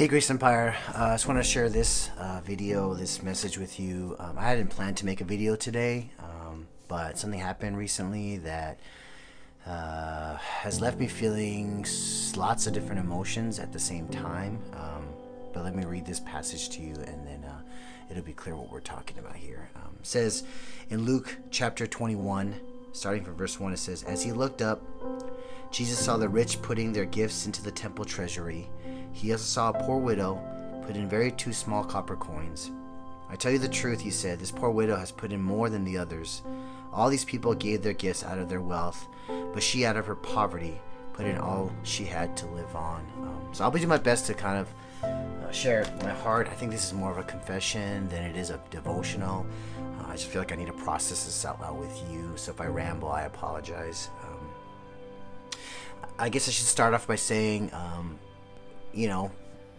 Hey Grace Empire, I just want to share this this message with you. I hadn't planned to make a video today, but something happened recently that has left me feeling lots of different emotions at the same time. But let me read this passage to you and then it'll be clear what we're talking about here. It says in Luke chapter 21, starting from verse 1, it says, "As he looked up, Jesus saw the rich putting their gifts into the temple treasury. He also saw a poor widow put in two small copper coins. 'I tell you the truth,' he said, 'this poor widow has put in more than the others. All these people gave their gifts out of their wealth, but she out of her poverty put in all she had to live on.'" So I'll be doing my best to kind of share my heart. I think this is more of a confession than it is a devotional. I just feel like I need to process this out loud with you. So if I ramble, I apologize. I guess I should start off by saying,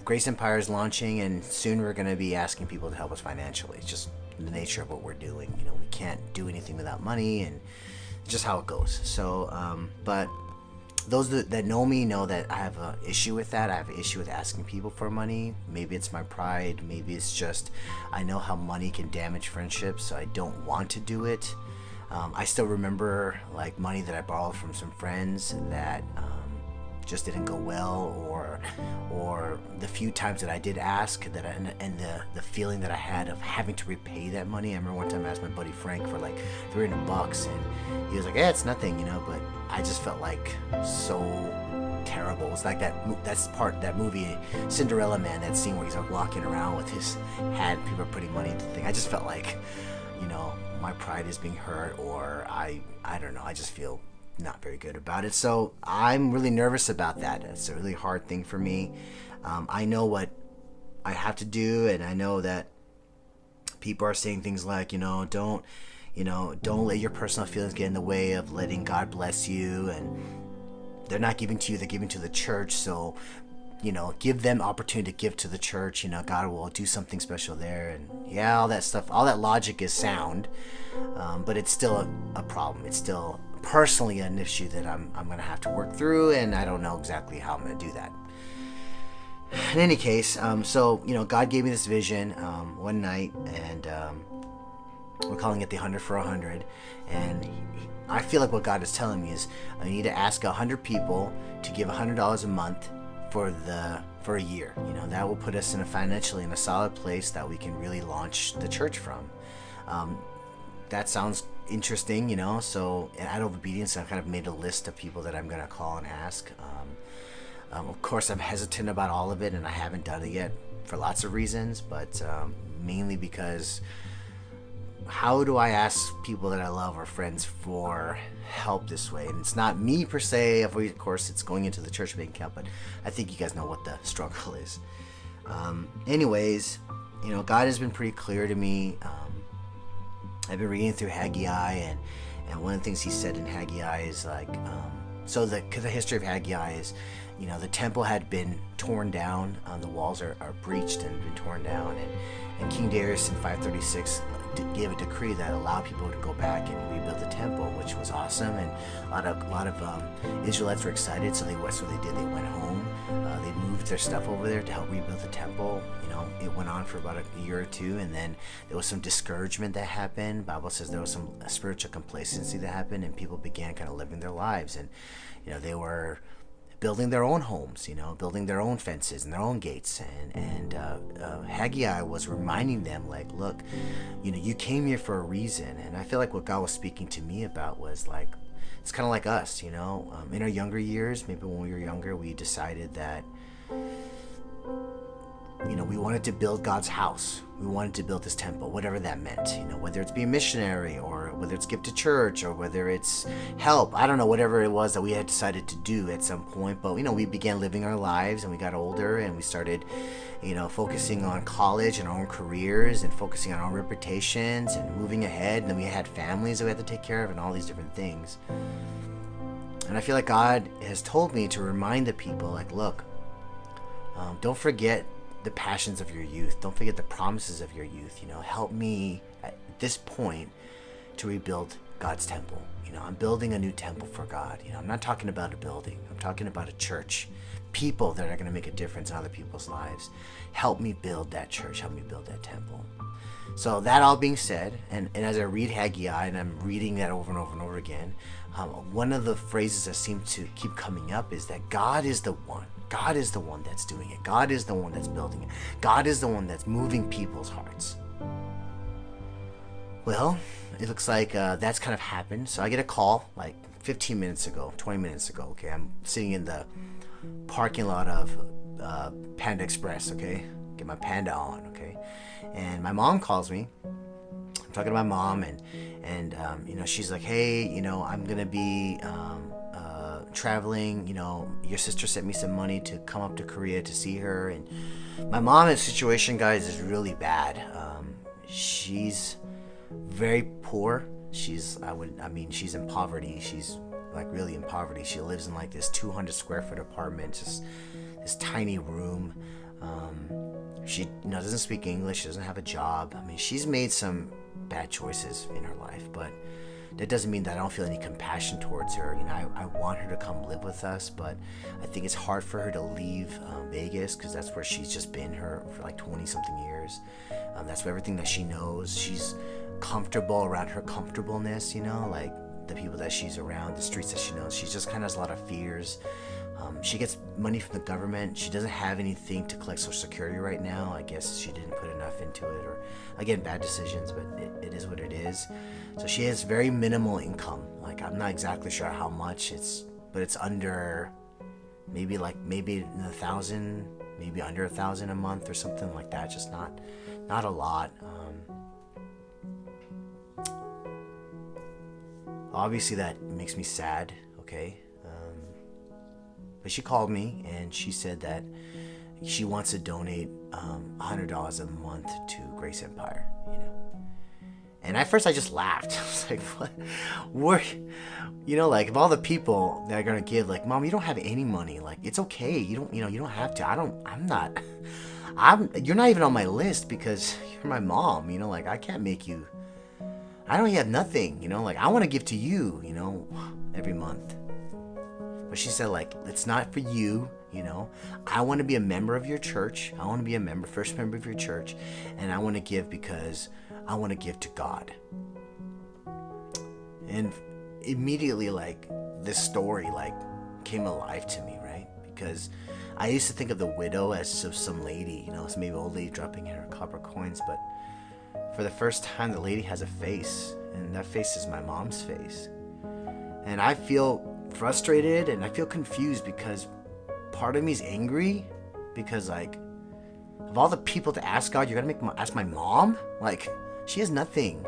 Grace Empire is launching, and soon we're going to be asking people to help us financially. It's just the nature of what we're doing. We can't do anything without money, and it's just how it goes. So, but those that know me know that I have an issue with that. I have an issue with asking people for money. Maybe it's my pride. Maybe it's just I know how money can damage friendships, so I don't want to do it. I still remember money that I borrowed from some friends that just didn't go well, or the few times that I did ask and the feeling that I had of having to repay that money. I remember one time I asked my buddy Frank for $300, and he was like, "Yeah, it's nothing," but I just felt so terrible. It's like that movie Cinderella Man, that scene where he's walking around with his hat and people are putting money into the thing. I just felt my pride is being hurt, or I don't know, I just feel not very good about it. So I'm really nervous about that. It's a really hard thing for me. I know what I have to do, and I know that people are saying things like, don't let your personal feelings get in the way of letting God bless you, and they're not giving to you, they're giving to the church. So give them opportunity to give to the church. God will do something special there. And yeah, all that stuff, all that logic is sound, but it's still a problem. It's still personally an issue that I'm going to have to work through, and I don't know exactly how I'm going to do that. In any case, God gave me this vision one night, and we're calling it the 100 for 100. And I feel like what God is telling me is I need to ask 100 people to give $100 a month for a year. That will put us financially in a solid place that we can really launch the church from. That sounds interesting, so out of obedience, I've kind of made a list of people that I'm going to call and ask. Of course, I'm hesitant about all of it, and I haven't done it yet for lots of reasons, but mainly because how do I ask people that I love or friends for help this way? And it's not me per se, of course it's going into the church bank account, but I think you guys know what the struggle is. Anyways, God has been pretty clear to me. I've been reading through Haggai, and one of the things he said in Haggai is the history of Haggai is, the temple had been torn down, the walls are breached and been torn down, and King Darius in 536 gave a decree that allowed people to go back and rebuild the temple, which was awesome, and a lot of Israelites were excited, so they did. They went home, they moved their stuff over there to help rebuild the temple. It went on for about a year or two, and then there was some discouragement that happened. Bible says there was some spiritual complacency that happened, and people began kind of living their lives, and they were building their own homes, building their own fences and their own gates. And Haggai was reminding them, look, you came here for a reason. And I feel like what God was speaking to me about was it's kind of like us, in our younger years, maybe when we were younger, we decided that, we wanted to build God's house. We wanted to build this temple, whatever that meant, whether it's be a missionary, or whether it's give to church, or whether it's help, I don't know, whatever it was that we had decided to do at some point. But, we began living our lives, and we got older, and we started, focusing on college and our own careers, and focusing on our reputations and moving ahead. And then we had families that we had to take care of and all these different things. And I feel like God has told me to remind the people, look, don't forget the passions of your youth. Don't forget the promises of your youth. Help me at this point to rebuild God's temple. I'm building a new temple for God. I'm not talking about a building. I'm talking about a church. People that are going to make a difference in other people's lives. Help me build that church. Help me build that temple. So that all being said, and as I read Haggai, and I'm reading that over and over and over again, one of the phrases that seem to keep coming up is that God is the one. God is the one that's doing it. God is the one that's building it. God is the one that's moving people's hearts. Well, it looks like that's kind of happened. So I get a call like 15 minutes ago, 20 minutes ago. Okay, I'm sitting in the parking lot of Panda Express. Okay, get my Panda on. Okay, and my mom calls me. I'm talking to my mom, and she's like, hey, I'm gonna be traveling. Your sister sent me some money to come up to Korea to see her, and my mom's situation, guys, is really bad. She's very poor. She's in poverty. She's like really in poverty. She lives in like this 200 square foot apartment, just this tiny room. She doesn't speak English. She doesn't have a job. She's made some bad choices in her life, but that doesn't mean that I don't feel any compassion towards her. I want her to come live with us, but I think it's hard for her to leave Vegas, because that's where she's just been for like 20 something years. That's everything that she knows. She's comfortable around her comfortableness, like the people that she's around, the streets that she knows. She just kind of has a lot of fears. She gets money from the government. She doesn't have anything to collect Social Security right now. I guess she didn't put enough into it, or again, bad decisions, but it is what it is. So she has very minimal income. Like, I'm not exactly sure how much but it's under maybe in 1,000, maybe under 1,000 a month or something like that. Just not a lot. Obviously that makes me sad. Okay. But she called me and she said that she wants to donate $100 a month to Grace Empire, And at first I just laughed. I was like, what? Like, of all the people that are going to give, like, Mom, you don't have any money. Like, it's okay. You don't have to. You're not even on my list because you're my mom, like, I can't make you. I don't have nothing, like, I want to give to you, every month. But she said, like, it's not for you, I want to be a member of your church. I want to be first member of your church. And I want to give because I want to give to God. And immediately, like, this story, like, came alive to me, right? Because I used to think of the widow as some lady, some maybe old lady dropping in her copper coins. But for the first time, the lady has a face. And that face is my mom's face. And I feel frustrated and I feel confused because part of me is angry because, like, of all the people to ask God, you're gonna ask my mom? Like, she has nothing,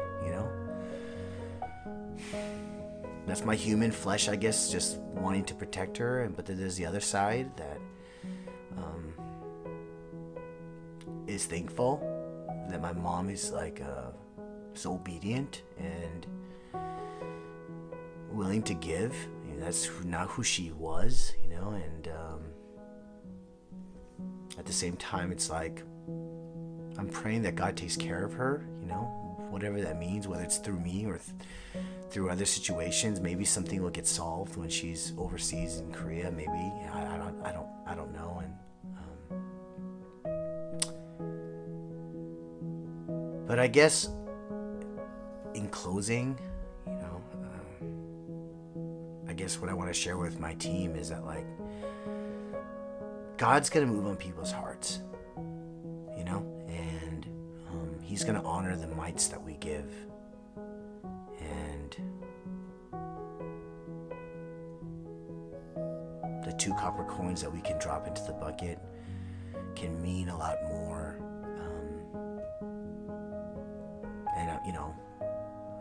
That's my human flesh, I guess, just wanting to protect her. But then there's the other side that is thankful that my mom is like so obedient and willing to give. That's not who she was, and at the same time, it's like I'm praying that God takes care of her, whatever that means, whether it's through me or through other situations. Maybe something will get solved when she's overseas in Korea. Maybe I don't know. But I guess in closing, I guess what I want to share with my team is that, like, God's going to move on people's hearts, and He's going to honor the mites that we give. And the 2 copper coins that we can drop into the bucket can mean a lot more. And,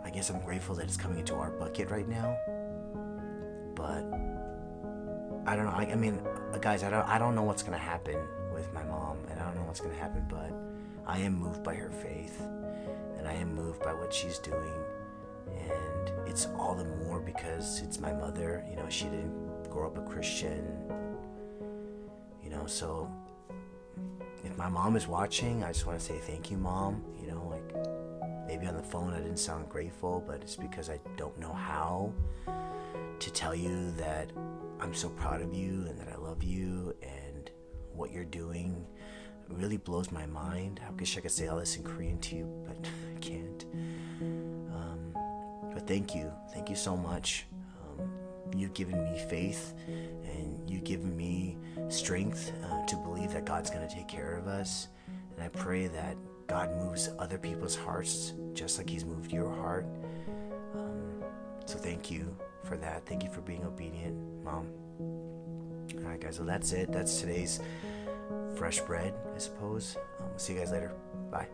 I guess I'm grateful that it's coming into our bucket right now. But I don't know. I mean, guys, I don't know what's going to happen with my mom, and I don't know what's going to happen, but I am moved by her faith, and I am moved by what she's doing, and it's all the more because it's my mother. She didn't grow up a Christian, so if my mom is watching, I just want to say thank you, Mom. Maybe on the phone I didn't sound grateful, but it's because I don't know how to tell you that I'm so proud of you and that I love you, and what you're doing really blows my mind. I wish I could say all this in Korean to you, but I can't. But thank you so much. You've given me faith, and you've given me strength to believe that God's going to take care of us. And I pray that God moves other people's hearts just like He's moved your heart. So thank you for that. Thank you for being obedient, Mom. All right, guys. So that's it. That's today's fresh bread, I suppose. We'll see you guys later. Bye.